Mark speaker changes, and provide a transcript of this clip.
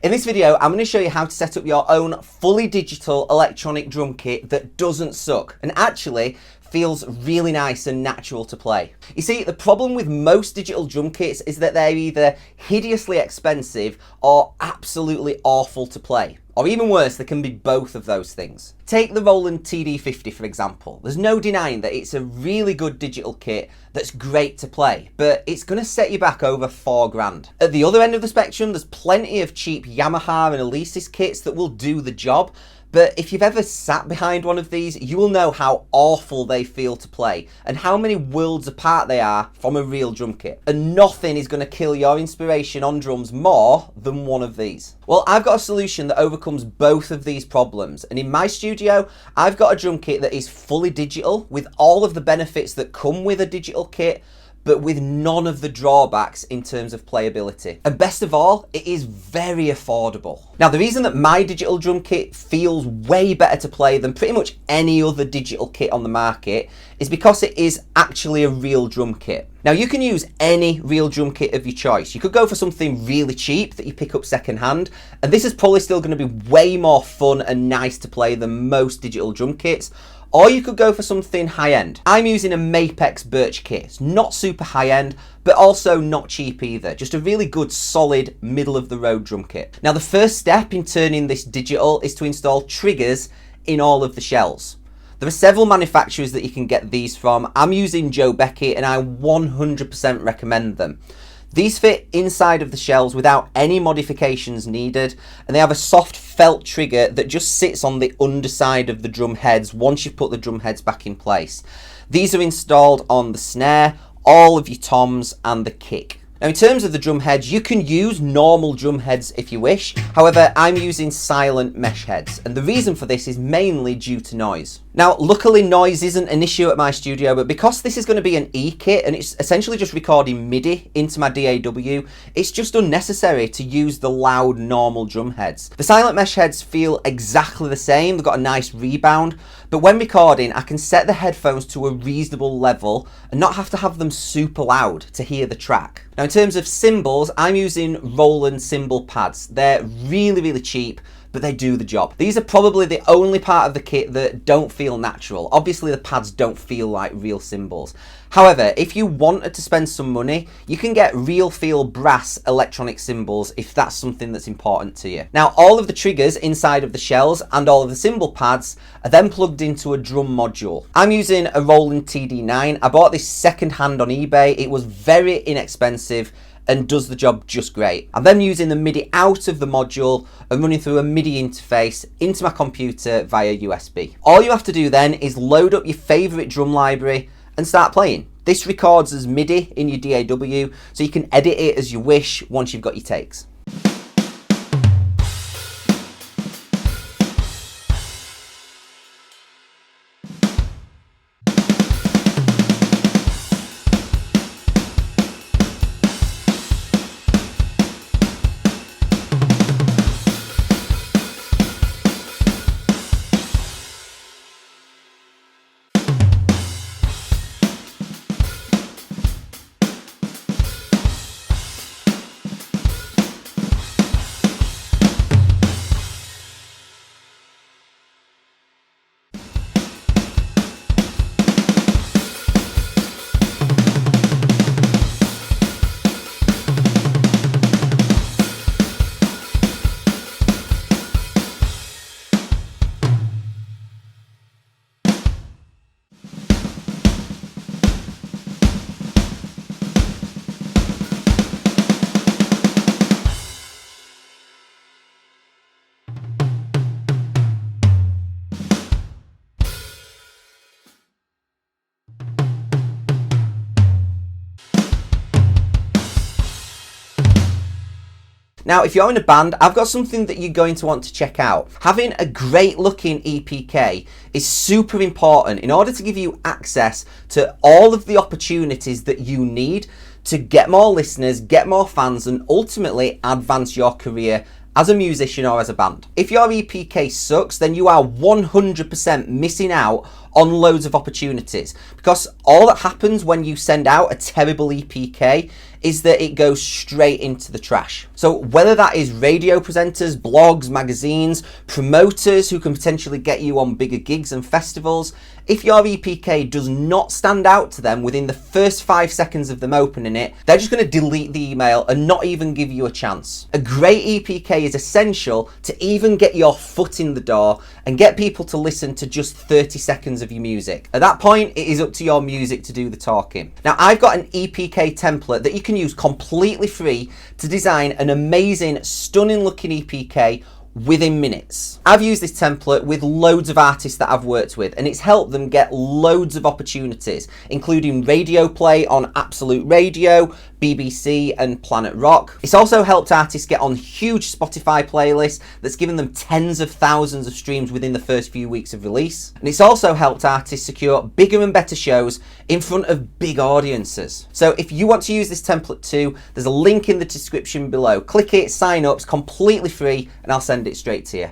Speaker 1: In this video, I'm going to show you how to set up your own fully digital electronic drum kit that doesn't suck and actually feels really nice and natural to play. You see, the problem with most digital drum kits is that they're either hideously expensive or absolutely awful to play. Or even worse, they can be both of those things. Take the Roland TD50 for example. There's no denying that it's a really good digital kit that's great to play, but it's going to set you back over $4 grand. At the other end of the spectrum, there's plenty of cheap Yamaha and Alesis kits that will do the job. But if you've ever sat behind one of these, you will know how awful they feel to play and how many worlds apart they are from a real drum kit. And nothing is going to kill your inspiration on drums more than one of these. Well, I've got a solution that overcomes both of these problems. And in my studio, I've got a drum kit that is fully digital with all of the benefits that come with a digital kit, but with none of the drawbacks in terms of playability. And best of all, it is very affordable. Now, the reason that my digital drum kit feels way better to play than pretty much any other digital kit on the market is because it is actually a real drum kit. Now, you can use any real drum kit of your choice. You could go for something really cheap that you pick up secondhand, and this is probably still going to be way more fun and nice to play than most digital drum kits. Or you could go for something high-end. I'm using a Mapex birch kit. It's not super high-end, but also not cheap either. Just a really good, solid, middle-of-the-road drum kit. Now, the first step in turning this digital is to install triggers in all of the shells. There are several manufacturers that you can get these from. I'm using Joe Beckett, and I 100% recommend them. These fit inside of the shells without any modifications needed, and they have a soft felt trigger that just sits on the underside of the drum heads once you put the drum heads back in place. These are installed on the snare, all of your toms, and the kick. Now, in terms of the drum heads, you can use normal drum heads if you wish. However, I'm using silent mesh heads, and the reason for this is mainly due to noise. Now, luckily noise isn't an issue at my studio, but because this is going to be an E-kit and it's essentially just recording MIDI into my DAW, it's just unnecessary to use the loud normal drum heads. The silent mesh heads feel exactly the same, they've got a nice rebound, but when recording I can set the headphones to a reasonable level and not have to have them super loud to hear the track. Now, in terms of cymbals, I'm using Roland cymbal pads. They're really cheap, but they do the job. These are probably the only part of the kit that don't feel natural. Obviously, the pads don't feel like real cymbals. However, if you wanted to spend some money, you can get real feel brass electronic cymbals if that's something that's important to you. Now, all of the triggers inside of the shells and all of the cymbal pads are then plugged into a drum module. I'm using a Roland TD9. I bought this second-hand on eBay. It was very inexpensive and does the job just great. I'm then using the MIDI out of the module and running through a MIDI interface into my computer via USB. All you have to do then is load up your favorite drum library and start playing. This records as MIDI in your DAW, so you can edit it as you wish once you've got your takes. Now, if you're in a band, I've got something that you're going to want to check out. Having a great looking EPK is super important in order to give you access to all of the opportunities that you need to get more listeners, get more fans, and ultimately advance your career as a musician or as a band. If your EPK sucks, then you are 100% missing out on loads of opportunities, because all that happens when you send out a terrible EPK is that it goes straight into the trash. So whether that is radio presenters, blogs, magazines, promoters who can potentially get you on bigger gigs and festivals, if your EPK does not stand out to them within the first 5 seconds of them opening it, they're just going to delete the email and not even give you a chance. A great EPK is essential to even get your foot in the door and get people to listen to just 30 seconds of your music. At that point, it is up to your music to do the talking. Now, I've got an EPK template that you can use completely free to design an amazing, stunning looking EPK within minutes. I've used this template with loads of artists that I've worked with, and it's helped them get loads of opportunities, including radio play on Absolute Radio, BBC and Planet Rock. It's also helped artists get on huge Spotify playlists that's given them tens of thousands of streams within the first few weeks of release. And it's also helped artists secure bigger and better shows in front of big audiences. So if you want to use this template too, there's a link in the description below. Click it, sign up, it's completely free, and I'll send it straight to you.